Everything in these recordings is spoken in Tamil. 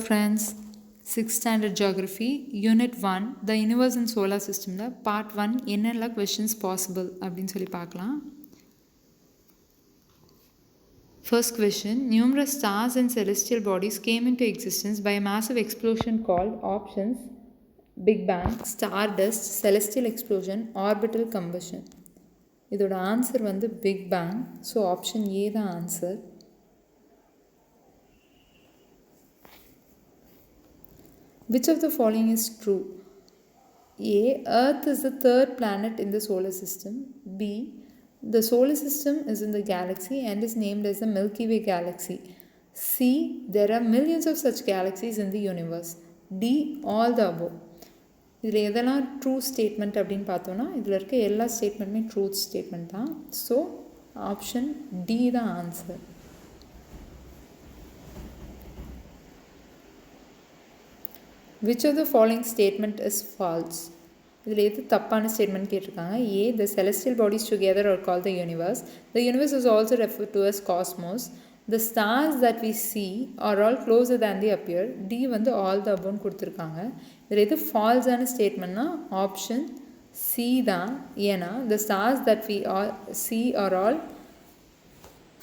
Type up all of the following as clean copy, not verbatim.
Friends, 6th standard geography unit 1 the universe and solar system la part 1 என்னெல்லாம் questions possible அப்படினு சொல்லி பார்க்கலாம். First question, numerous stars and celestial bodies came into existence by a massive explosion called options big bang, stardust, celestial explosion, orbital combustion. இதோட ஆன்சர் வந்து big bang. so option A தான் answer. Which of the following is true? A. Earth is the third planet in the solar system. B. The solar system is in the galaxy and is named as the Milky Way galaxy. C. There are millions of such galaxies in the universe. D. All the above. இதில் எதெல்லாம் ட்ரூ ஸ்டேட்மெண்ட் அப்படின்னு பார்த்தோன்னா இதில் இருக்க எல்லா ஸ்டேட்மெண்ட்டுமே ட்ரூத் ஸ்டேட்மெண்ட் தான். ஸோ ஆப்ஷன் டி தான் answer. Which of the following statement is false? இதில் எது தப்பான ஸ்டேட்மெண்ட் கேட்டிருக்காங்க. A. The celestial bodies together are called the universe. The universe is also referred to as cosmos. The stars that we see are all closer than they appear. D வந்து all the above கொடுத்துருக்காங்க. இதில் எது ஃபால்ஸான ஸ்டேட்மெண்ட்னா ஆப்ஷன் C தான். ஏன்னா the stars that we all see are all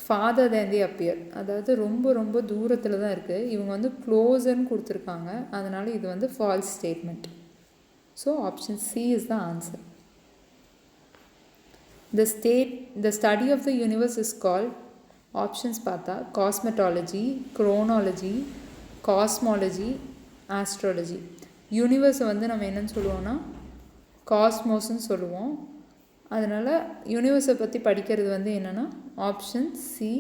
farther than they appear. அதாவது ரொம்ப ரொம்ப தூரத்தில் தான் இருக்குது. இவங்க வந்து க்ளோசர்னு கொடுத்துருக்காங்க. அதனால் இது வந்து false statement. So option C is the answer. The study of the universe is called options பார்த்தா காஸ்மெட்டாலஜி, குரோனாலஜி, காஸ்மாலஜி, ஆஸ்ட்ராலஜி. யூனிவர்ஸை வந்து நம்ம என்னன்னு சொல்லுவோம்னா காஸ்மோஸ்ன்னு சொல்லுவோம். அதனால் யூனிவர்ஸை பற்றி படிக்கிறது வந்து என்னென்னா option C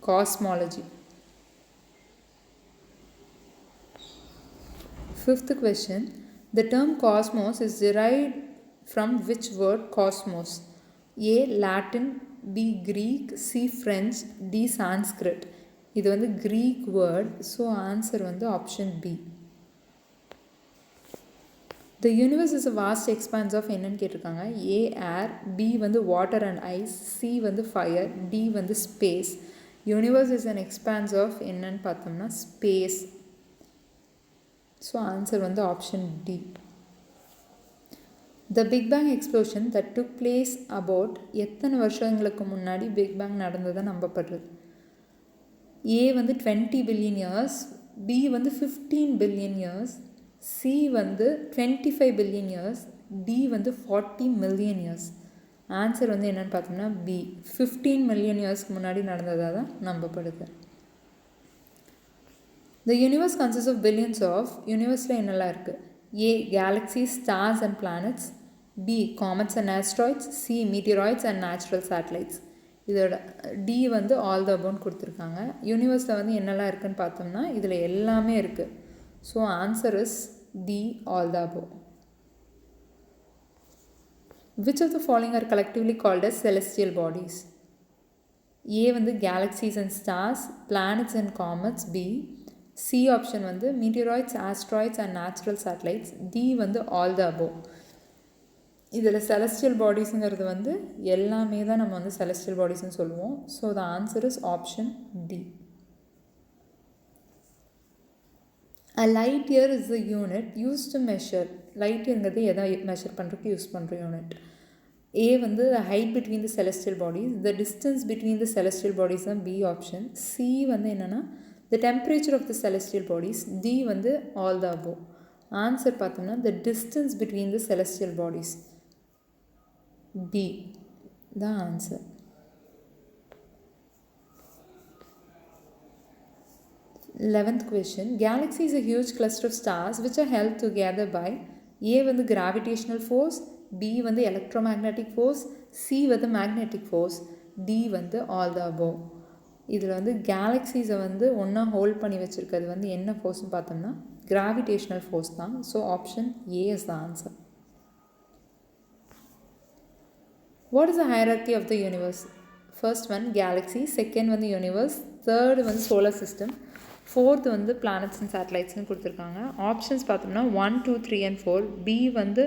cosmology. Fifth question, the term cosmos is derived from which word cosmos? A. Latin, B. Greek, C. French, D. Sanskrit. இது வந்து Greek word. ஸோ ஆன்சர் வந்து option B. The universe is a vast expanse of என்னன்னு கேட்டிருக்காங்க. A. air, B. வந்து water and ice, C. வந்து fire, D. வந்து space. Universe is an expanse of என்னன்னு பார்த்தோம்னா space. ஸோ ஆன்சர் வந்து option D. The Big Bang explosion that took place about எத்தனை வருஷங்களுக்கு முன்னாடி பிக் பேங் நடந்ததை நம்பப்படுறது. A வந்து 20 பில்லியன் இயர்ஸ், B வந்து 15 பில்லியன் இயர்ஸ், C வந்து 25 பில்லியன் இயர்ஸ், D வந்து 40 மில்லியன் இயர்ஸ். ஆன்சர் வந்து என்னென்னு பார்த்தோம்னா B 15 மில்லியன் இயர்ஸ்க்கு முன்னாடி நடந்ததாக தான் நம்பப்படுது. The universe consists of billions of யூனிவர்ஸில் என்னெல்லாம் இருக்குது. A. Galaxies, stars and planets, B. Comets and asteroids, C. Meteoroids and natural satellites. இதோட D வந்து all the above கொடுத்துருக்காங்க. யூனிவர்ஸில் வந்து என்னெல்லாம் இருக்குதுன்னு பார்த்தோம்னா இதில் எல்லாமே இருக்குது. So answer is D all the above. Which of the following are collectively called as celestial bodies? A வந்து galaxies and stars, planets and comets, B. C option வந்து meteoroids, asteroids and natural satellites, D வந்து all the above. இதில் celestial bodiesங்கிறது வந்து எல்லாமே தான் நம்ம வந்து celestial bodiesன்னு சொல்லுவோம். So the answer is option D. A light year is the unit used to measure. light yearங்கிறது எதை மெஷர் பண்ணுறதுக்கு யூஸ் பண்ணுற யூனிட். A வந்து the height between the celestial bodies, the distance between the celestial bodies தான் B ஆப்ஷன். C வந்து என்னென்னா the temperature of the celestial bodies, D வந்து all the above. ஆன்சர் பார்த்தோம்னா the distance between the celestial bodies, B தான் answer. 11th question, galaxy is a huge cluster of stars which are held together by A வந்து gravitational force, B வந்து electromagnetic force, C வந்து magnetic force, D வந்து all the above. இதில் வந்து கேலக்ஸிஸை வந்து ஒன்றா ஹோல்ட் பண்ணி வச்சுருக்கிறது வந்து என்ன ஃபோர்ஸ்னு பார்த்தோம்னா கிராவிடேஷ்னல் ஃபோர்ஸ் தான். So option A is the answer. What is the hierarchy of the universe? First one galaxy, second வந்து யூனிவர்ஸ், தேர்டு வந்து சோலார் சிஸ்டம், ஃபோர்த் வந்து பிளானட்ஸ் அண்ட் சேட்டலைட்ஸ்னு கொடுத்துருக்காங்க. ஆப்ஷன்ஸ் பார்த்தோம்னா 1, 2, 3 and 4, B வந்து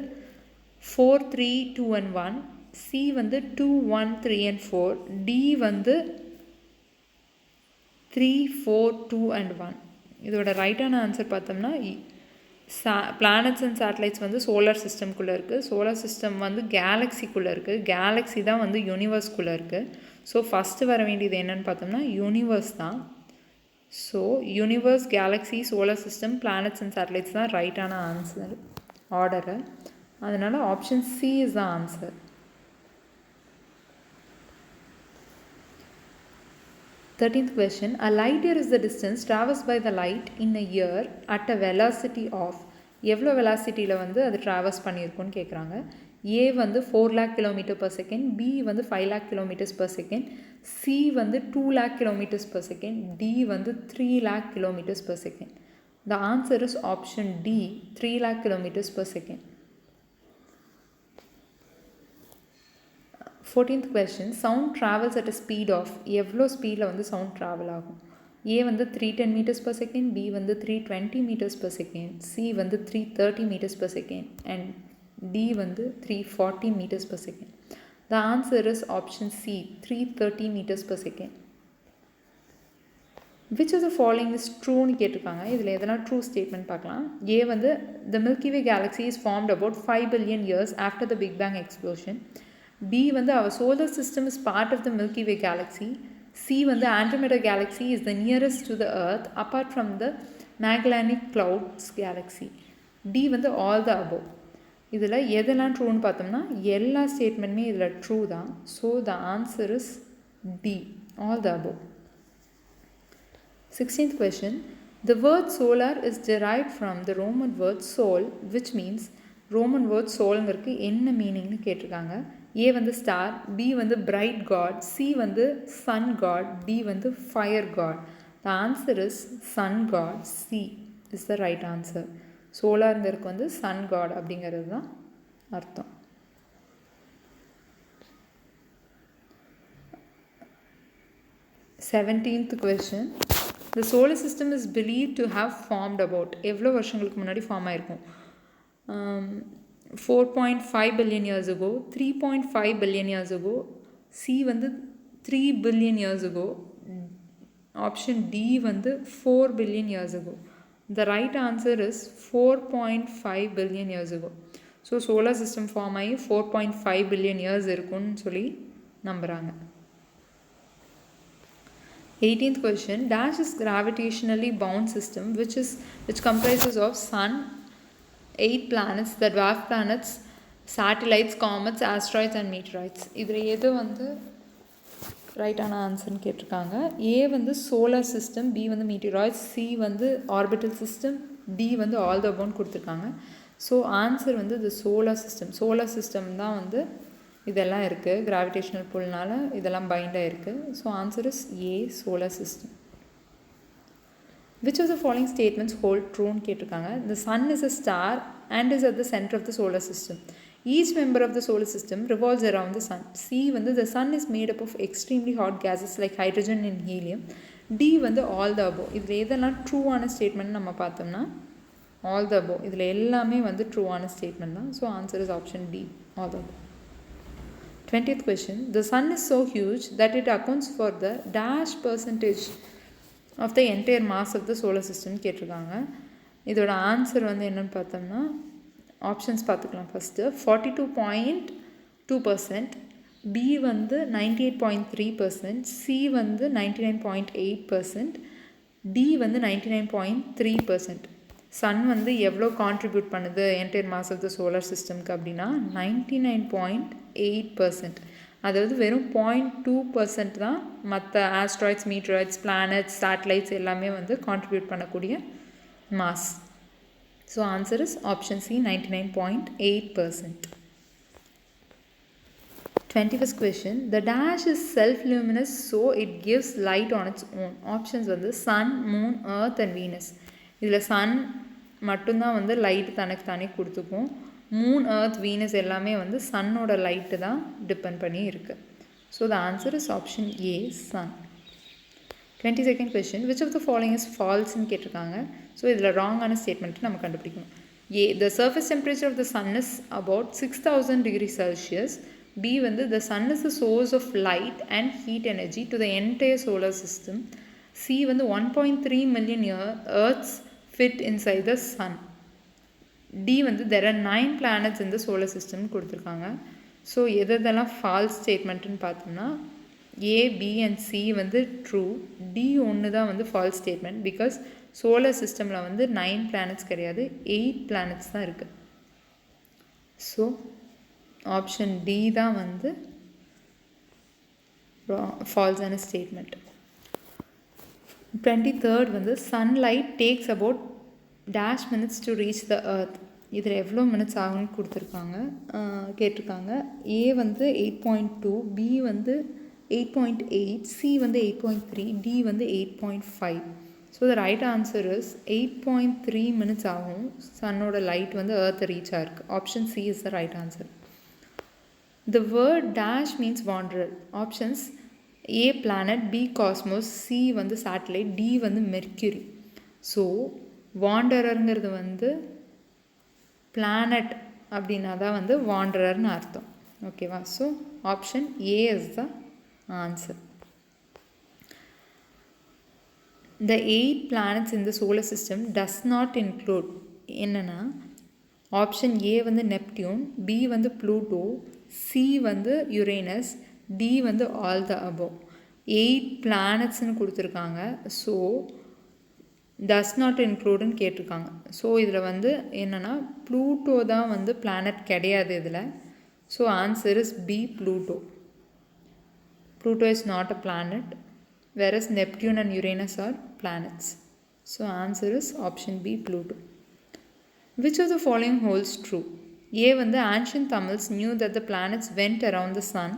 4, 3, 2 and 1, C வந்து 2, 1, 3 and 4, D வந்து 3, 4, 2 and 1. இதோட ரைட்டான ஆன்சர் பார்த்தோம்னா பிளானட்ஸ் அண்ட் சேட்டலைட்ஸ் வந்து சோலார் சிஸ்டம்குள்ளே இருக்குது. சோலார் சிஸ்டம் வந்து கேலக்ஸிக்குள்ளே இருக்குது. கேலக்ஸி தான் வந்து யூனிவர்ஸ்குள்ளே இருக்குது. ஸோ ஃபஸ்ட்டு வர வேண்டியது என்னென்னு பார்த்தோம்னா யூனிவர்ஸ் தான். So universe, Galaxy, solar system, planets and satellites தான் ரைட்டான ஆன்சர் ஆர்டரு. அதனால் option C is the answer. 13th question. A light year is the distance traversed by the light in a year at a velocity of எவ்வளோ வெலாசிட்டியில் வந்து அது ட்ராவல்ஸ் பண்ணியிருக்குன்னு கேட்குறாங்க. ஏ வந்து 4 lakh kilometer per second, B வந்து 5 lakh kilometers per second, C வந்து 2 lakh kilometers per second, D வந்து 3 lakh kilometers per second. The answer is option D, 3 lakh kilometers per second. 14th question. Sound travels at a speed of எவ்வளோ ஸ்பீடில் வந்து சவுண்ட் ட்ராவல் ஆகும்? ஏ வந்து 310 meters per second, பி வந்து 320 meters per second, சி வந்து 330 meters per second and D வந்து 340 meters per second. The answer is option C, 330 meters per second. Which of the following is ட்ரூன்னு கேட்டிருக்காங்க. இதில் எதனால் ட்ரூ ஸ்டேட்மெண்ட் பார்க்கலாம். ஏ வந்து the Milky Way galaxy is formed about 5 billion years after the Big Bang explosion. B வந்து our solar system is part of the Milky Way galaxy. C வந்து Andromeda galaxy is the nearest to the earth apart from the Magellanic Clouds galaxy. D வந்து all the above. இதில் எதெல்லாம் ட்ரூன்னு பார்த்தோம்னா எல்லா ஸ்டேட்மெண்ட்டுமே இதில் ட்ரூ தான். So the answer is D, all the above. 16th question. The word solar is derived from the Roman word sol, which means Roman word சோல்ங்கிறதுக்கு என்ன மீனிங்னு கேட்டிருக்காங்க. ஏ வந்து ஸ்டார், பி வந்து பிரைட் காட், சி வந்து சன் காட், டி வந்து fire god. The answer is sun god. C is the right answer. சோலாருங்கிறதுக்கு வந்து சன் காட் அப்படிங்கிறது தான் அர்த்தம். Seventeenth question. The solar system is believed to have formed about எவ்வளோ வருஷங்களுக்கு முன்னாடி ஃபார்ம் ஆயிருக்கும்? 4.5 billion years ago, 3.5 billion years ago, C வந்து 3 billion years ago, option D வந்து 4 billion years ago. The right answer is 4.5 billion years ago. So solar system form ஆகி 4.5 billion years இருக்குன்னு சொல்லி நம்புகிறாங்க. 18th question. Dash is gravitationally bound system which comprises of sun, 8 planets, the dwarf planets, satellites, comets, asteroids and meteorites. இதில் எது வந்து ரைட்டான ஆன்சர்னு கேட்டிருக்காங்க. ஏ வந்து சோலார் சிஸ்டம், பி வந்து மீட்டிராய்ட்ஸ், சி வந்து ஆர்பிட்டல் சிஸ்டம், டி வந்து ஆல் த அபவுண்ட் கொடுத்துருக்காங்க. ஸோ ஆன்சர் வந்து இது சோலார் சிஸ்டம். சோலார் சிஸ்டம் தான் வந்து இதெல்லாம் இருக்குது. கிராவிடேஷனல் புல்னால் இதெல்லாம் பைண்டாக இருக்குது. So answer is a, solar system. Which of the following statements hold true ன்னு கேட்டிருக்காங்க. The sun is a star and is at the center of the solar system. Each member of the solar system revolves around the sun. C வந்து the sun is made up of extremely hot gases like hydrogen and helium. D வந்து all the above. இதில் எதெல்லாம் ட்ரூவான ஸ்டேட்மெண்ட் நம்ம பார்த்தோம்னா all the above. இதில் எல்லாமே வந்து ட்ரூவான ஸ்டேட்மெண்ட் தான். So answer is option D, all the above. 20th question. The sun is so huge that it accounts for the dash percentage of the entire mass of the solar system கேட்டிருக்காங்க. இதோட ஆன்சர் வந்து என்னென்னு பார்த்தோம்னா ஆப்ஷன்ஸ் பார்த்துக்கலாம். ஃபஸ்ட்டு 42.2%, பி வந்து 98.3%, சி வந்து 99.8%, டி வந்து 99.3%. சன் வந்து எவ்வளோ கான்ட்ரிபியூட் பண்ணுது entire mass of the solar சிஸ்டம்க்கு அப்படின்னா 99.8%. அதாவது வெறும் 0.2% தான் மற்ற ஆஸ்ட்ராய்ட்ஸ், மீட்டராய்ட்ஸ், பிளானட்ஸ், சேட்டலைட்ஸ் எல்லாமே வந்து கான்ட்ரிபியூட் பண்ணக்கூடிய mass. So answer is option C, 99.8%. 21st question. The dash is self-luminous so it gives light on its own. Options வந்து sun, moon, Earth and Venus. இதில் சன் மட்டும்தான் வந்து லைட்டு தனக்கு தானே கொடுத்துக்கும். மூன், எர்த், வீனஸ் எல்லாமே வந்து சன்னோட லைட்டு தான் டிபெண்ட் பண்ணி இருக்குது. So the answer is option A, sun. 22nd question. Which of the following is falseன்னு கேட்டிருக்காங்க. ஸோ இதில் ராங்கான ஸ்டேட்மெண்ட்டு நம்ம கண்டுபிடிக்கணும். ஏ, the surface temperature of the sun is about 6000 degrees Celsius. B வந்து the sun is the source of light and heat energy to the entire solar system. C வந்து 1.3 million Earths fit inside the sun. D வந்து there are 9 planets in the solar system கொடுத்துருக்காங்க. ஸோ எதெல்லாம் ஃபால்ஸ் ஸ்டேட்மெண்ட்டுன்னு பார்த்தோம்னா A, B and C வந்து ட்ரூ, D ஒன்று தான் வந்து ஃபால்ஸ் ஸ்டேட்மெண்ட். பிகாஸ் சோலார் சிஸ்டமில் வந்து 9 planets கிடையாது, 8 planets தான் இருக்குது. ஸோ ஆப்ஷன் D தான் வந்து ஃபால்ஸான ஸ்டேட்மெண்ட். 23rd வந்து sunlight tax about dash minutes to reach the earth. இதில் எவ்வளோ மினிட்ஸ் ஆகும்னு கொடுத்துருக்காங்க, கேட்டிருக்காங்க. A வந்து 8.2, B வந்து 8.8, C வந்து 8.3, D வந்து 8.5. So the right answer is 8.3 minutes ஆகும் சன்னோட லைட் வந்து எர்த்தை ரீச் ஆகிருக்கு. Option C is the right answer. The word dash means wanderer. Options A planet, B cosmos, C வந்து satellite, D வந்து mercury. ஸோ வாண்டரருங்கிறது வந்து பிளானட் அப்படின்னா தான் வந்து வாண்டரர்னு அர்த்தம். ஓகேவா? So option A is the answer. The 8 planets in the solar system does not include என்னென்னா ஆப்ஷன் ஏ வந்து நெப்டியூன், பி வந்து ப்ளூட்டோ, சி வந்து யுரேனஸ், டி வந்து ஆல் த அபோவ். 8 பிளானட்ஸ்னு கொடுத்துருக்காங்க. ஸோ டஸ் நாட் இன்க்ளூடுன்னு கேட்டிருக்காங்க. ஸோ இதில் வந்து என்னென்னா ப்ளூட்டோ தான் வந்து பிளானட் கிடையாது இதில். So answer is B Pluto. Pluto is not a planet, whereas Neptune and Uranus are planets. So answer is option B Pluto. Which of the following holds true? A வந்து ancient Tamils knew that the planets went around the sun.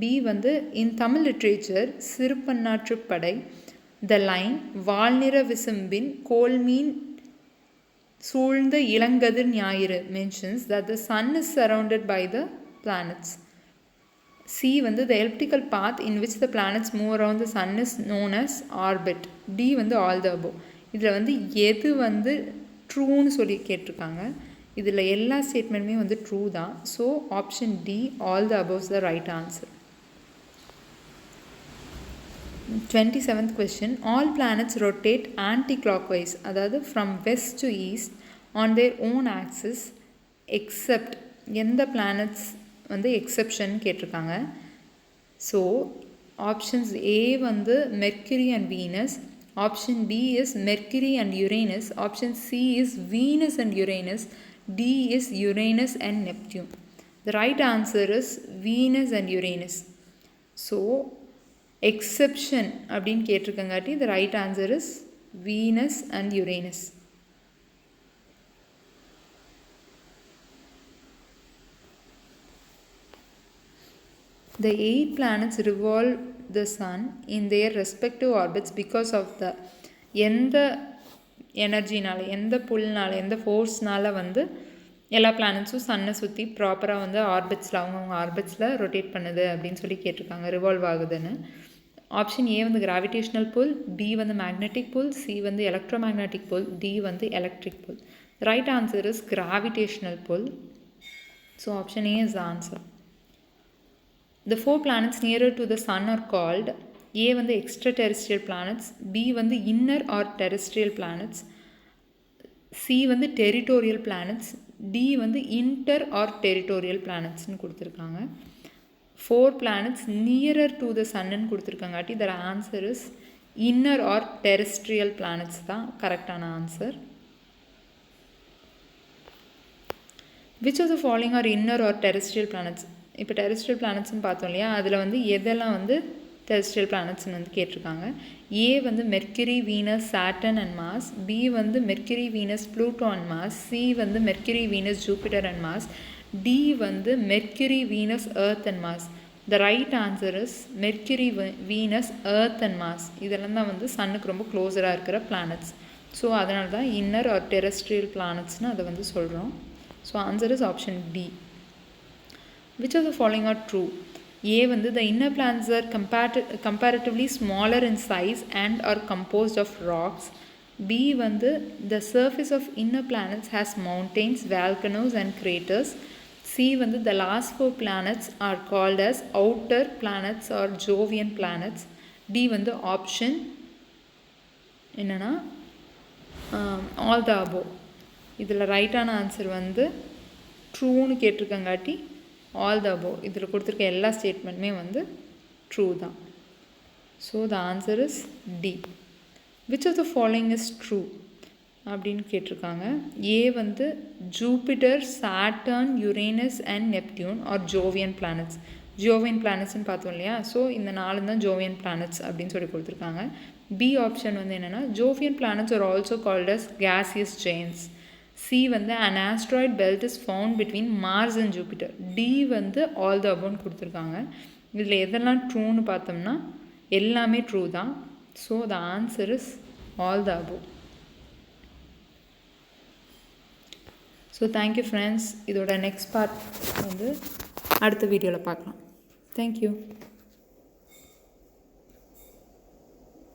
B வந்து in Tamil literature சிறுபன்னாற்றுப் படை the line வால்நிற விசும்பின் கோல்மீன் சூழ்ந்த இளங்கதிர் ஞாயிறு mentions that the sun is surrounded by the planets. C வந்து the elliptical path in which the planets move around the sun is known as orbit. D வந்து all the above. இதில் வந்து எது வந்து ட்ரூன்னு சொல்லி கேட்டிருக்காங்க. இதில் எல்லா ஸ்டேட்மெண்ட்டுமே வந்து ட்ரூ தான். So option D all the above is the right answer. 27th question. All planets rotate anti-clockwise, அதாவது from west to east on their own axis except எந்த planets வந்து எக்ஸப்ஷன் கேட்டிருக்காங்க. ஸோ ஆப்ஷன்ஸ் ஏ வந்து Mercury and Venus, option B is Mercury and Uranus, option C is Venus and Uranus, D is Uranus and Neptune. The right answer is Venus and Uranus. So exception அப்படின்னு கேட்டிருக்கங்காட்டி the right answer is Venus and Uranus. The 8 planets revolve the sun in their respective orbits because of the எந்த எனர்ஜினால், எந்த புல்னால், எந்த ஃபோர்ஸ்னால் வந்து எல்லா பிளானட்ஸும் சன்னை சுற்றி ப்ராப்பராக வந்து ஆர்பிட்ஸில் அவங்கவுங்க ஆர்பிட்ஸில் ரொட்டேட் பண்ணுது அப்படின்னு சொல்லி கேட்டிருக்காங்க, ரிவால்வ் ஆகுதுன்னு. ஆப்ஷன் ஏ வந்து கிராவிடேஷ்னல் புல், பி வந்து மேக்னெட்டிக் புல், சி வந்து எலக்ட்ரோமேக்னெட்டிக் புல், டி வந்து electric pull. Right answer is gravitational pull. So option A is the answer. The 4 planets nearer to the sun are called A வந்து extraterrestrial planets, B வந்து inner or terrestrial planets, C வந்து territorial planets, D வந்து inter or territorial planets னு கொடுத்துருக்காங்க. 4 planets nearer to the sun னு கொடுத்துருக்காங்காட்டி the answer is inner or terrestrial planets தான் கரெக்டான answer. Which of the following are inner or terrestrial planets? இப்போ டெரெஸ்ட்ரியல் பிளானட்ஸ்னு பார்த்தோம் இல்லையா, அதில் வந்து எதெல்லாம் வந்து டெரெஸ்ட்ரியல் பிளானட்ஸ்னு வந்து கேட்டிருக்காங்க. ஏ வந்து Mercury, Venus, Saturn and Mars, B வந்து Mercury, Venus, Pluto and Mars, C வந்து Mercury, Venus, Jupiter and Mars, D வந்து Mercury, Venus, Earth and Mars. The right answer is Mercury, Venus, Earth and Mars. இதெல்லாம் தான் வந்து சன்னுக்கு ரொம்ப க்ளோஸராக இருக்கிற பிளானட்ஸ். ஸோ அதனால தான் இன்னர் ஆர் டெரெஸ்ட்ரியல் பிளானட்ஸ்னு அதை வந்து சொல்கிறோம். So answer is option D. Which of the following are true? A வந்து the inner planets are comparatively smaller in size and are composed of rocks. B வந்து the surface of inner planets has mountains, volcanoes and craters. C வந்து the last 4 planets are called as outer planets or Jovian planets. D வந்து option என்னென்னா ஆல் த அபோவ். இதில் ரைட்டான ஆன்சர் வந்து ட்ரூன்னு கேட்டிருக்கங்காட்டி ஆல் த அபோவ். இதில் கொடுத்துருக்க எல்லா ஸ்டேட்மெண்ட்டுமே வந்து ட்ரூ தான். So the answer is D. Which of the following is true அப்படின்னு கேட்டிருக்காங்க. ஏ வந்து Jupiter, Saturn, Uranus and Neptune are Jovian planets. Jovian பிளானட்ஸ்ன்னு பார்த்தோம் இல்லையா? ஸோ இந்த 4 தான் ஜோவியன் பிளானட்ஸ் அப்படின்னு சொல்லி கொடுத்துருக்காங்க. பி ஆப்ஷன் வந்து என்னென்னா Jovian planets are also called as gaseous giants. சி வந்து an asteroid belt is found between Mars and Jupiter. D வந்து ஆல் த அபோவ்னு கொடுத்துருக்காங்க. இதில் எதெல்லாம் ட்ரூன்னு பார்த்தோம்னா எல்லாமே ட்ரூ தான். So the answer is all the above. So thank you friends. இதோட நெக்ஸ்ட் பார்ட் வந்து அடுத்த வீடியோவில் பார்க்கலாம். தேங்க்யூ.